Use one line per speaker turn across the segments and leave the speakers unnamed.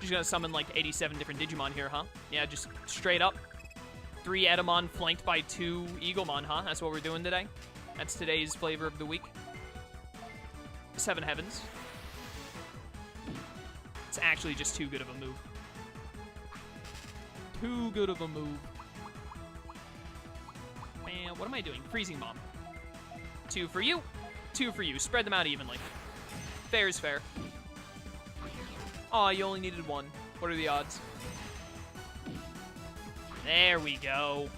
Just gonna summon like 87 different Digimon here, huh? Yeah, just straight up. 3 Edamon flanked by 2 Eaglemon, huh? That's what we're doing today. That's today's flavor of the week. 7 Heavens. It's actually just too good of a move. Too good of a move. Man, what am I doing? Freezing Bomb. 2 for you. 2 for you. Spread them out evenly. Fair is fair. Aw, you only needed 1. What are the odds? There we go.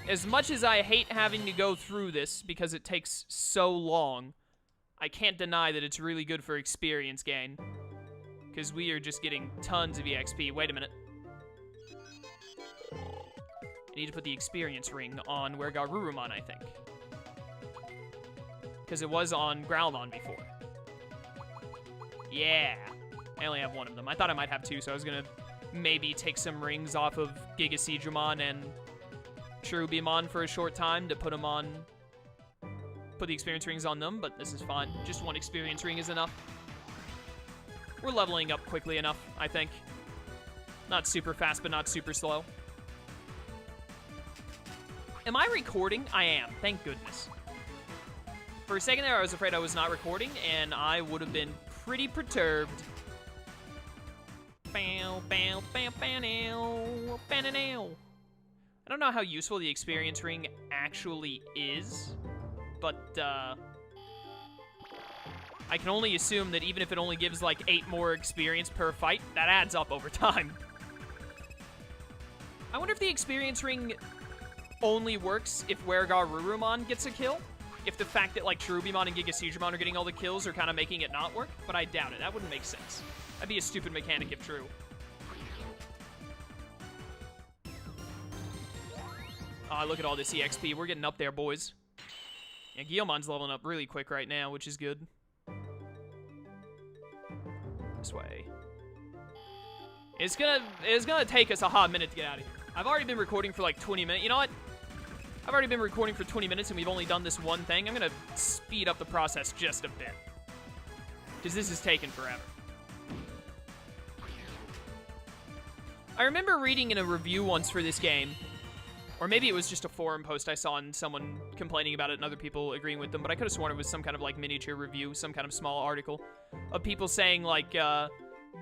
As much as I hate having to go through this because it takes so long, I can't deny that it's really good for experience gain. Because we are just getting tons of EXP. Wait a minute. I need to put the experience ring on Garurumon, I think. Because it was on Groudon before. Yeah. I only have 1 of them. I thought I might have 2, so I was going to maybe take some rings off of Gigaseedramon and Cherubimon for a short time to put them on... Put the experience rings on them, but this is fine. Just 1 experience ring is enough. We're leveling up quickly enough, I think. Not super fast, but not super slow. Am I recording? I am. Thank goodness. For a second there, I was afraid I was not recording, and I would have been pretty perturbed. Bow, bow, bow, bow, bow. I don't know how useful the experience ring actually is, but I can only assume that even if it only gives like 8 more experience per fight, that adds up over time. I wonder if the experience ring only works if Garurumon gets a kill. If the fact that like Cherubimon and Gigaseedramon are getting all the kills are kind of making it not work, but I doubt it. That wouldn't make sense. That'd be a stupid mechanic if true. Look at all this EXP. We're getting up there, boys. Yeah, Guillemon's leveling up really quick right now, which is good. This way. It's gonna take us a hot minute to get out of here. I've already been recording for like 20 minutes. You know what? I've already been recording for 20 minutes and we've only done this one thing. I'm gonna speed up the process just a bit. Because this is taking forever. I remember reading in a review once for this game, or maybe it was just a forum post I saw and someone complaining about it and other people agreeing with them, but I could have sworn it was some kind of like miniature review, some kind of small article of people saying like,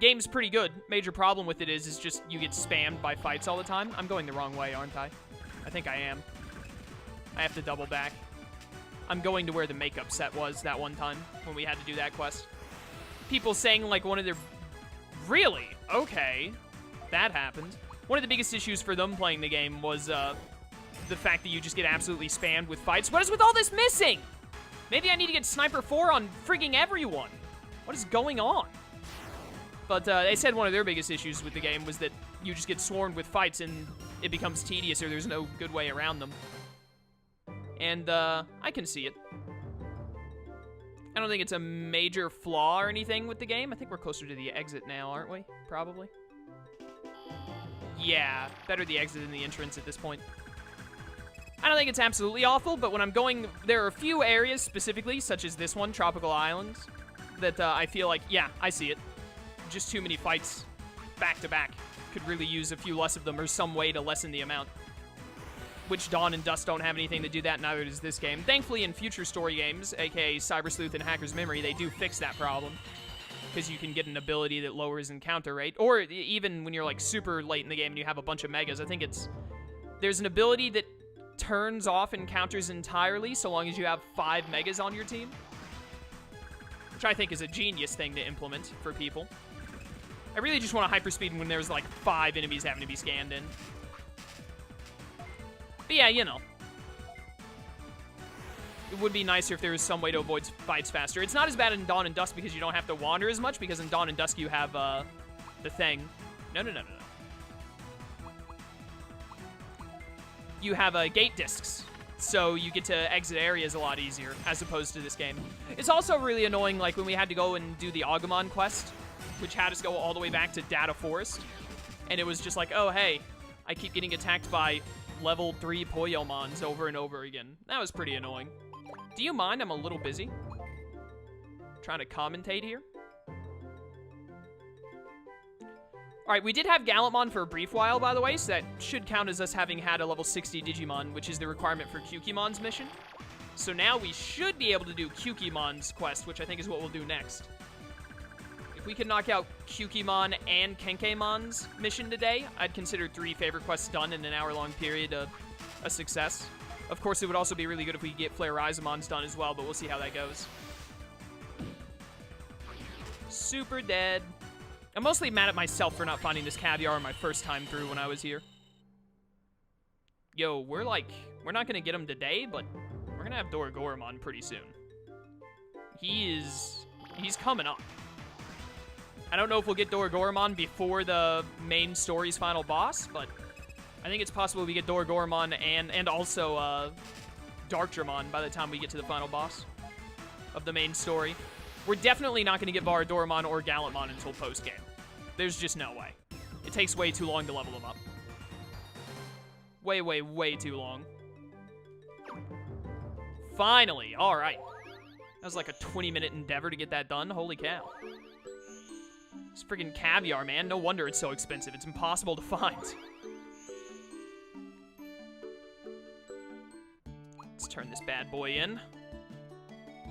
game's pretty good. Major problem with it is just you get spammed by fights all the time. I'm going the wrong way, aren't I? I think I am. I have to double back. I'm going to where the makeup set was that one time when we had to do that quest. People saying like one of their... Really? Okay. That happened. One of the biggest issues for them playing the game was the fact that you just get absolutely spammed with fights. What is with all this missing? Maybe I need to get Sniper 4 on frigging everyone. What is going on? But they said one of their biggest issues with the game was that you just get swarmed with fights and it becomes tedious or there's no good way around them. And I can see it. I don't think it's a major flaw or anything with the game. I think we're closer to the exit now, aren't we? Probably. Yeah, better the exit than the entrance at this point. I don't think it's absolutely awful, but when I'm going... There are a few areas specifically, such as this one, Tropical Islands, that I feel like, yeah, I see it. Just too many fights back-to-back. Could really use a few less of them or some way to lessen the amount. Which Dawn and Dust don't have anything to do that, neither does this game. Thankfully, in future story games, aka Cyber Sleuth and Hacker's Memory, they do fix that problem. Because you can get an ability that lowers encounter rate. Or even when you're like super late in the game and you have a bunch of megas, I think it's... There's an ability that turns off encounters entirely so long as you have 5 megas on your team. Which I think is a genius thing to implement for people. I really just want a hyperspeed when there's like 5 enemies having to be scanned in. But yeah, you know. It would be nicer if there was some way to avoid fights faster. It's not as bad in Dawn and Dusk because you don't have to wander as much, because in Dawn and Dusk you have, the thing. No. You have, gate discs, so you get to exit areas a lot easier, as opposed to this game. It's also really annoying, like, when we had to go and do the Agumon quest, which had us go all the way back to Data Forest, and it was just like, oh, hey, I keep getting attacked by level 3 Poyomons over and over again. That was pretty annoying. Do you mind? I'm a little busy. Trying to commentate here. Alright, we did have Gallantmon for a brief while, by the way, so that should count as us having had a level 60 Digimon, which is the requirement for Kyukimon's mission. So now we should be able to do Kyukimon's quest, which I think is what we'll do next. If we could knock out Kyukimon and Kenkemon's mission today, I'd consider 3 favorite quests done in an hour-long period a success. Of course, it would also be really good if we could get Flare-Rizamon's done as well, but we'll see how that goes. Super dead. I'm mostly mad at myself for not finding this caviar on my first time through when I was here. Yo, we're not gonna get him today, but we're gonna have Dorogoramon pretty soon. He's coming up. I don't know if we'll get Dorogoramon before the main story's final boss, but I think it's possible we get Dorogoramon and also Darkdramon by the time we get to the final boss of the main story. We're definitely not going to get Varadoramon or Gallantmon until post-game. There's just no way. It takes way too long to level them up. Way, way, way too long. Finally! Alright. That was like a 20-minute endeavor to get that done. Holy cow. This freaking caviar, man. No wonder it's so expensive. It's impossible to find. Let's turn this bad boy in.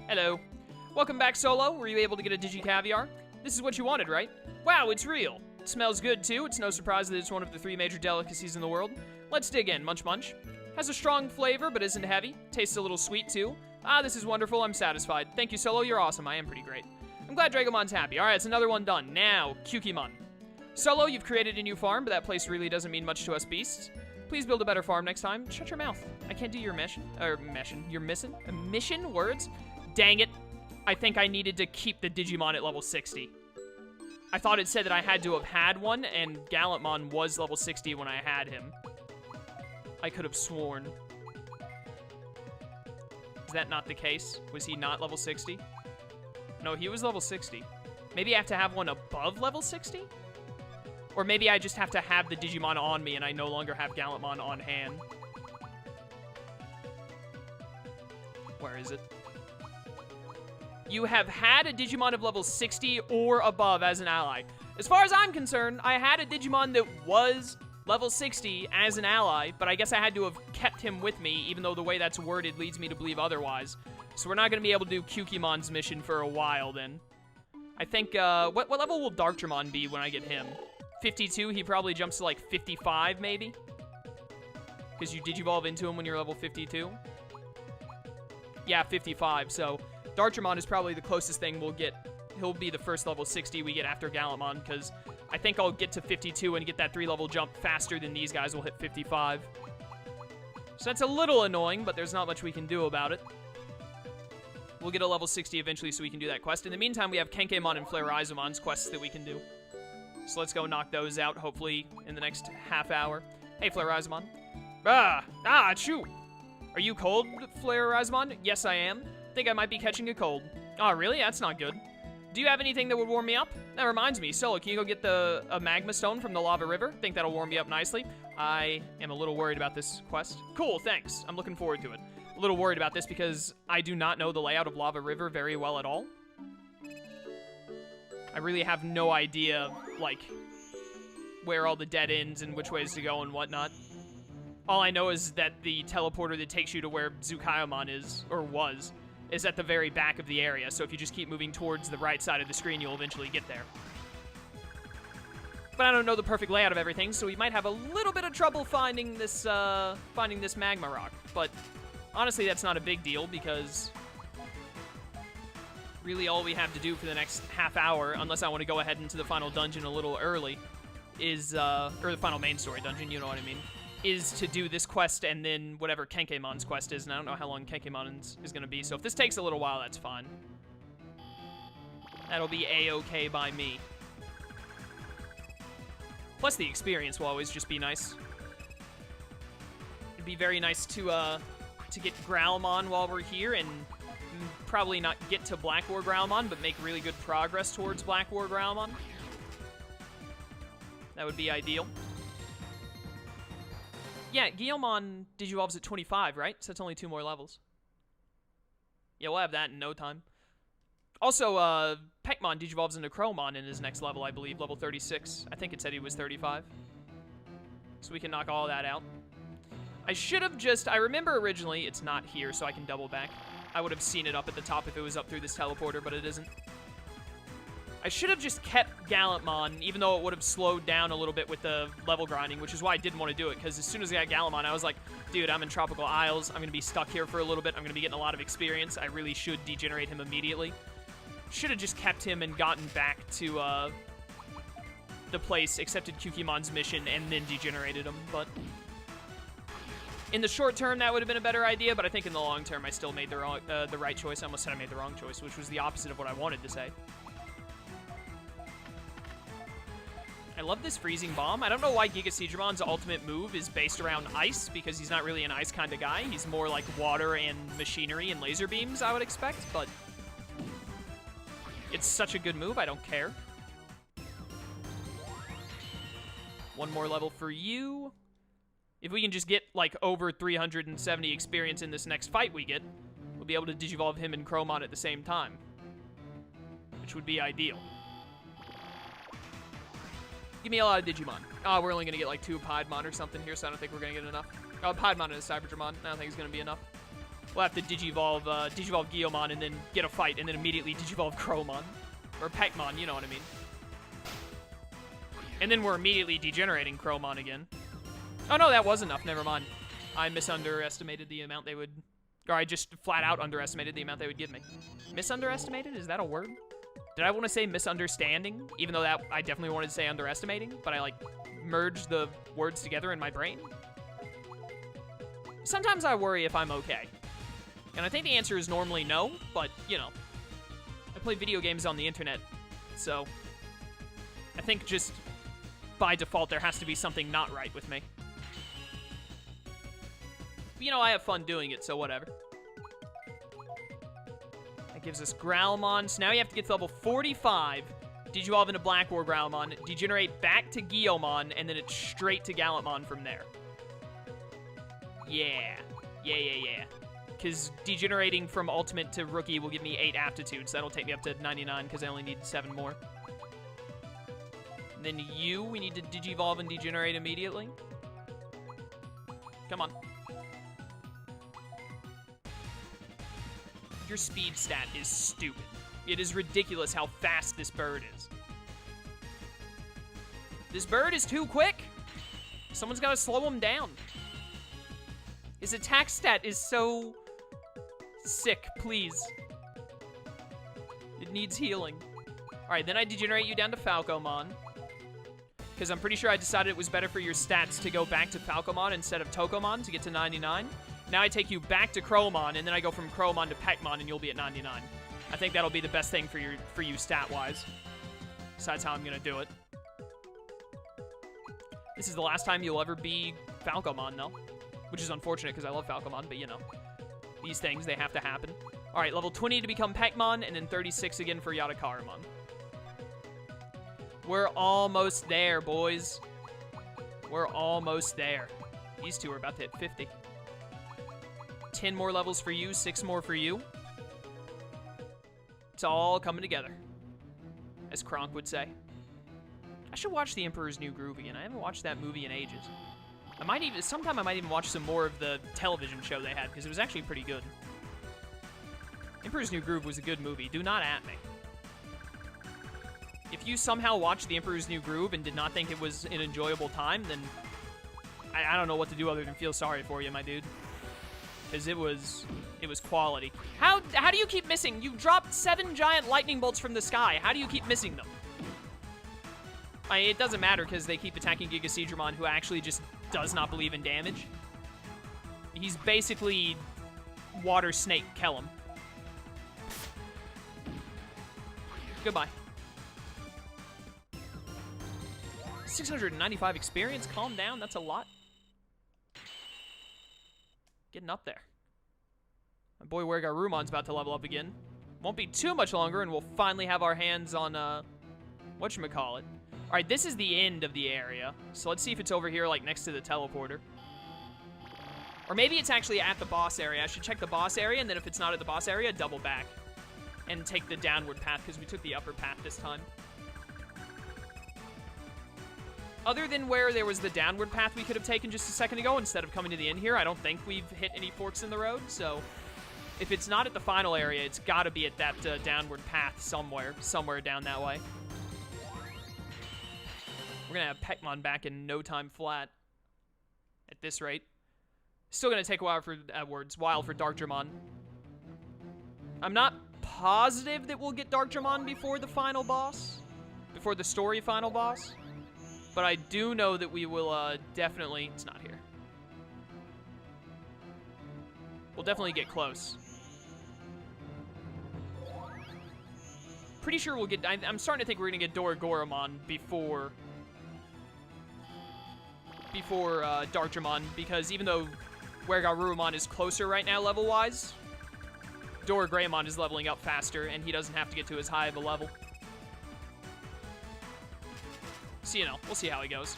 Hello. Welcome back, Solo. Were you able to get a Digi-Caviar? This is what you wanted, right? Wow, it's real. It smells good, too. It's no surprise that it's one of the 3 major delicacies in the world. Let's dig in. Munch, munch. Has a strong flavor, but isn't heavy. Tastes a little sweet, too. Ah, this is wonderful. I'm satisfied. Thank you, Solo. You're awesome. I am pretty great. I'm glad Dragomon's happy. All right, it's another one done. Now, Kyukimon. Solo, you've created a new farm, but that place really doesn't mean much to us beasts. Please build a better farm next time. Shut your mouth. I can't do your mission. You're missing? A mission? Words? Dang it. I think I needed to keep the Digimon at level 60. I thought it said that I had to have had one, and Gallantmon was level 60 when I had him. I could have sworn. Is that not the case? Was he not level 60? No, he was level 60. Maybe I have to have one above level 60? Or maybe I just have to have the Digimon on me and I no longer have Gallantmon on hand. Where is it? You have had a Digimon of level 60 or above as an ally. As far as I'm concerned, I had a Digimon that was level 60 as an ally, but I guess I had to have kept him with me, even though the way that's worded leads me to believe otherwise. So we're not going to be able to do Kyukimon's mission for a while then. I think, what level will Darkdramon be when I get him? 52? He probably jumps to like 55 maybe? Because you Digivolve into him when you're level 52? Yeah, 55, so Darkdramon is probably the closest thing we'll get. He'll be the first level 60 we get after Gallantmon, because I think I'll get to 52 and get that 3-level jump faster than these guys will hit 55. So that's a little annoying, but there's not much we can do about it. We'll get a level 60 eventually so we can do that quest. In the meantime, we have Kenkemon and Flare-Rizamon's quests that we can do. So let's go knock those out, hopefully, in the next half hour. Hey, Flare-Rizamon. Achoo! Are you cold, Flare-Rizamon? Yes, I am. Think I might be catching a cold. Oh, really? That's not good. Do you have anything that would warm me up? That reminds me. Solo, can you go get a Magma Stone from the Lava River? Think that'll warm me up nicely. I am a little worried about this quest. Cool, thanks. I'm looking forward to it. A little worried about this because I do not know the layout of Lava River very well at all. I really have no idea, like, where all the dead ends and which ways to go and whatnot. All I know is that the teleporter that takes you to where Zukaiomon is, or was, is at the very back of the area. So if you just keep moving towards the right side of the screen, you'll eventually get there. But I don't know the perfect layout of everything, so we might have a little bit of trouble finding this magma rock. But honestly, that's not a big deal, because really all we have to do for the next half hour, unless I want to go ahead into the final dungeon a little early, is, or the final main story dungeon, you know what I mean, is to do this quest and then whatever Kenkemon's quest is, and I don't know how long Kenkemon's is going to be, so if this takes a little while, that's fine. That'll be A-okay by me. Plus, the experience will always just be nice. It'd be very nice to get Growlmon while we're here, and probably not get to Black War Growlmon, but make really good progress towards Black War Growlmon. That would be ideal. Yeah, Guillemon Digivolves at 25, right? So that's only 2 more levels. Yeah, we'll have that in no time. Also, Pekmon digivolves into Crowmon in his next level, I believe, level 36. I think it said he was 35. So we can knock all that out. I should have just... I remember originally, it's not here, so I can double back. I would have seen it up at the top if it was up through this teleporter, but it isn't. I should have just kept Gallantmon, even though it would have slowed down a little bit with the level grinding, which is why I didn't want to do it, because as soon as I got Gallantmon, I was like, dude, I'm in Tropical Isles. I'm going to be stuck here for a little bit. I'm going to be getting a lot of experience. I really should degenerate him immediately. Should have just kept him and gotten back to the place, accepted Kukimon's mission, and then degenerated him, but... In the short term, that would have been a better idea, but I think in the long term, I still made the right choice. I almost said I made the wrong choice, which was the opposite of what I wanted to say. I love this freezing bomb. I don't know why Gigaseedramon's ultimate move is based around ice, because he's not really an ice kind of guy. He's more like water and machinery and laser beams, I would expect, but it's such a good move, I don't care. One more level for you. If we can just get, like, over 370 experience in this next fight we get, we'll be able to digivolve him and Crowmon at the same time, which would be ideal. Give me a lot of Digimon. Oh, we're only going to get, like, 2 Piedmon or something here, so I don't think we're going to get enough. Oh, Piedmon and a Cyberdramon. I don't think it's going to be enough. We'll have to digivolve Guillaumon and then get a fight, and then immediately digivolve Crowmon. Or Pekmon, you know what I mean. And then we're immediately degenerating Crowmon again. Oh, no, that was enough. Never mind. I misunderestimated the amount they would... Or I just flat out underestimated the amount they would give me. Misunderestimated? Is that a word? Did I want to say misunderstanding? Even though that I definitely wanted to say underestimating, but I, like, merged the words together in my brain? Sometimes I worry if I'm okay. And I think the answer is normally no, but, you know. I play video games on the internet, so... I think just by default there has to be something not right with me. You know, I have fun doing it, so whatever. That gives us Growlmon. So now you have to get to level 45, digivolve into Black War Growlmon, degenerate back to Guillaumon, and then it's straight to Gallantmon from there. Yeah. Yeah. Because degenerating from Ultimate to Rookie will give me 8 aptitudes. That'll take me up to 99, because I only need 7 more. And then you, we need to digivolve and degenerate immediately. Come on. Your speed stat is stupid. It is ridiculous how fast this bird is. This bird is too quick. Someone's got to slow him down. His attack stat is so sick, please. It needs healing. All right, then I degenerate you down to Falcomon. Because I'm pretty sure I decided it was better for your stats to go back to Falcomon instead of Tokomon to get to 99. Now I take you back to Crowmon, and then I go from Crowmon to Pekmon, and you'll be at 99. I think that'll be the best thing for you stat-wise. Besides how I'm going to do it. This is the last time you'll ever be Falcomon, though. Which is unfortunate, because I love Falcomon, but you know. These things, they have to happen. Alright, level 20 to become Pekmon, and then 36 again for Yatakaramon. We're almost there, boys. We're almost there. These two are about to hit 50. 10 more levels for you, 6 more for you. It's all coming together, as Kronk would say. I should watch The Emperor's New Groove again. I haven't watched that movie in ages. Sometime I might even watch some more of the television show they had, because it was actually pretty good. Emperor's New Groove was a good movie. Do not at me. If you somehow watched The Emperor's New Groove and did not think it was an enjoyable time, then I don't know what to do other than feel sorry for you, my dude. Because it was quality. How do you keep missing? You dropped 7 giant lightning bolts from the sky. How do you keep missing them? I mean, it doesn't matter because they keep attacking Gigaseedramon, who actually just does not believe in damage. He's basically Water Snake Kellum. Goodbye. 695 experience? Calm down, that's a lot. Getting up there. My boy Wergarumon's about to level up again. Won't be too much longer, and we'll finally have our hands on, whatchamacallit. Alright, this is the end of the area. So let's see if it's over here, like, next to the teleporter. Or maybe it's actually at the boss area. I should check the boss area, and then if it's not at the boss area, double back. and take the downward path, because we took the upper path this time. Other than where there was the downward path we could have taken just a second ago instead of coming to the end here, I don't think we've hit any forks in the road, so if it's not at the final area, it's got to be at that downward path somewhere down that way. We're going to have Pekmon back in no time flat at this rate. Still going to take a while for Darkdramon. I'm not positive that we'll get Darkdramon before the final boss, before the story final boss, but I do know that we will definitely, it's not here. We'll definitely get close. Pretty sure we'll get, I'm starting to think we're going to get Dorogoramon before Darkdramon, because even though Wergarurumon is closer right now level-wise, Dorogoramon is leveling up faster, and he doesn't have to get to as high of a level. So, you know, we'll see how he goes.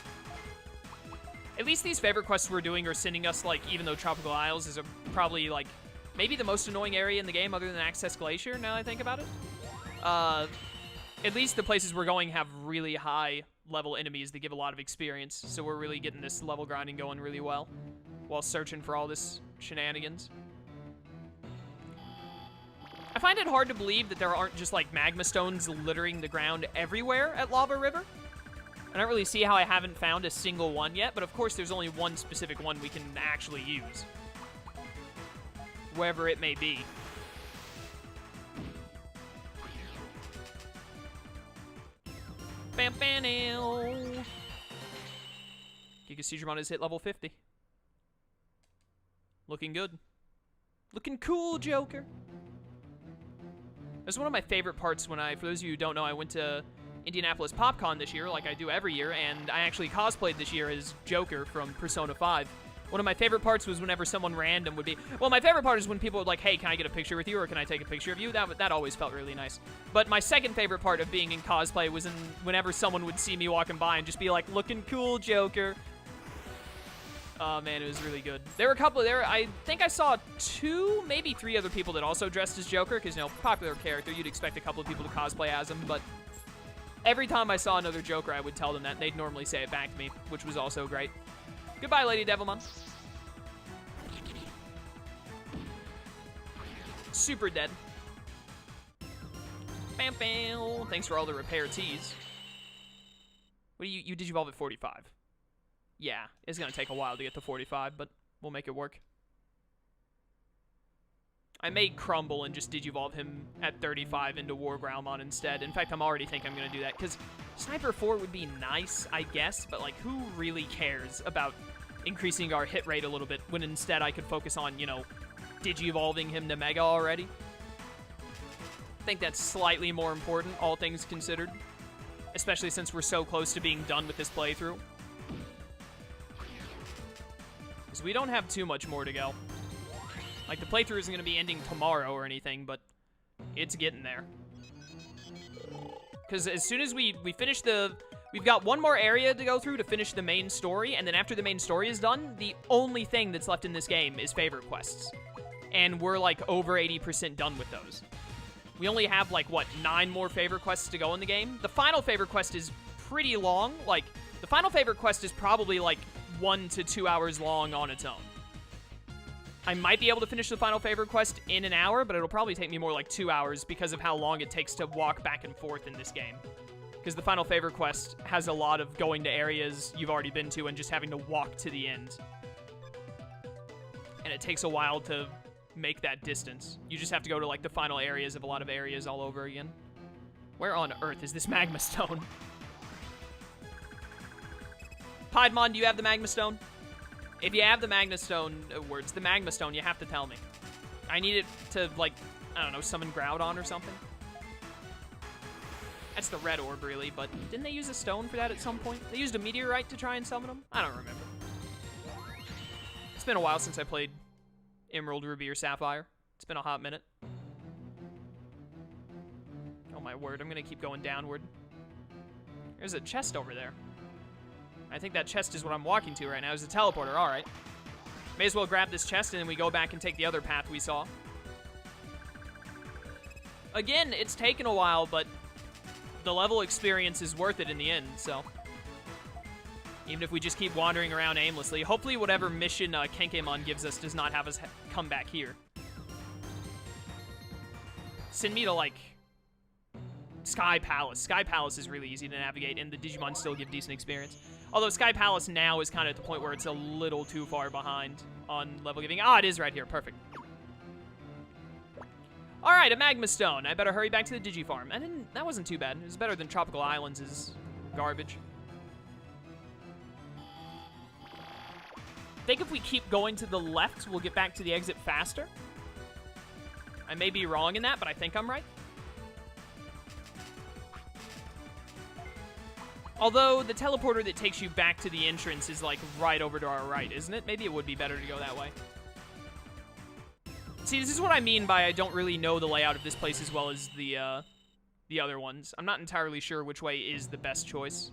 At least these favorite quests we're doing are sending us, like, even though Tropical Isles is probably, like, maybe the most annoying area in the game other than Access Glacier, now that I think about it. At least the places we're going have really high level enemies that give a lot of experience, so we're really getting this level grinding going really well while searching for all this shenanigans. I find it hard to believe that there aren't just like magma stones littering the ground everywhere at Lava River. I don't really see how I haven't found a single one yet, but of course there's only one specific one we can actually use, wherever it may be. Bam, bam, Gigaseedramon has hit level 50. Looking good. Looking cool, Joker. That's one of my favorite parts when for those of you who don't know, I went to Indianapolis PopCon this year, like I do every year, and I actually cosplayed this year as Joker from Persona 5. One of my favorite parts was whenever someone random would be... Well, my favorite part is when people would like, hey, can I get a picture with you, or can I take a picture of you? That always felt really nice. But my second favorite part of being in cosplay was whenever someone would see me walking by and just be like, looking cool, Joker. Oh, man, it was really good. There were a couple there. I think I saw 2, maybe 3 other people that also dressed as Joker, because, you know, popular character, you'd expect a couple of people to cosplay as him, but every time I saw another Joker, I would tell them that, and they'd normally say it back to me, which was also great. Goodbye, Lady Devilmon. Super dead. Bam, bam. Thanks for all the repair teas. What do you Digivolve at 45? Yeah, it's gonna take a while to get to 45, but we'll make it work. I may crumble and just Digivolve him at 35 into Wargroundmon instead. In fact, I'm already thinking I'm gonna do that, because Sniper 4 would be nice, I guess, but like, who really cares about increasing our hit rate a little bit when instead I could focus on, you know, Digi-evolving him to Mega already? I think that's slightly more important, all things considered, especially since we're so close to being done with this playthrough. Because we don't have too much more to go. Like, the playthrough isn't going to be ending tomorrow or anything, but it's getting there. Because as soon as we finish we've got one more area to go through to finish the main story, and then after the main story is done, the only thing that's left in this game is favorite quests. And we're, like, over 80% done with those. We only have, like, what, 9 more favorite quests to go in the game? The final favorite quest is pretty long. Like, the final favorite quest is probably, like, 1 to 2 hours long on its own. I might be able to finish the final favorite quest in an hour, but it'll probably take me more like 2 hours because of how long it takes to walk back and forth in this game. Because the final favorite quest has a lot of going to areas you've already been to and just having to walk to the end. And it takes a while to make that distance. You just have to go to like the final areas of a lot of areas all over again. Where on earth is this Magma Stone? Piedmon, do you have the Magma Stone? If you have the Magma Stone, the Magma Stone, you have to tell me. I need it to, like, I don't know, summon Groudon or something. That's the red orb, really, but didn't they use a stone for that at some point? They used a meteorite to try and summon them? I don't remember. It's been a while since I played Emerald, Ruby, or Sapphire. It's been a hot minute. Oh my word, I'm gonna keep going downward. There's a chest over there. I think that chest is what I'm walking to right now. It's a teleporter, alright. May as well grab this chest and then we go back and take the other path we saw. Again, it's taken a while, but the level experience is worth it in the end, so. Even if we just keep wandering around aimlessly. Hopefully whatever mission Kenkemon gives us does not have us come back here. Send me to, like, Sky Palace. Sky Palace is really easy to navigate, and the Digimon still give decent experience. Although Sky Palace now is kind of at the point where it's a little too far behind on level giving. Ah, it is right here. Perfect. All right, a Magma Stone. I better hurry back to the Digi-Farm. That wasn't too bad. It was better than Tropical Islands' garbage. I think if we keep going to the left, we'll get back to the exit faster. I may be wrong in that, but I think I'm right. Although, the teleporter that takes you back to the entrance is, like, right over to our right, isn't it? Maybe it would be better to go that way. See, this is what I mean by I don't really know the layout of this place as well as the other ones. I'm not entirely sure which way is the best choice.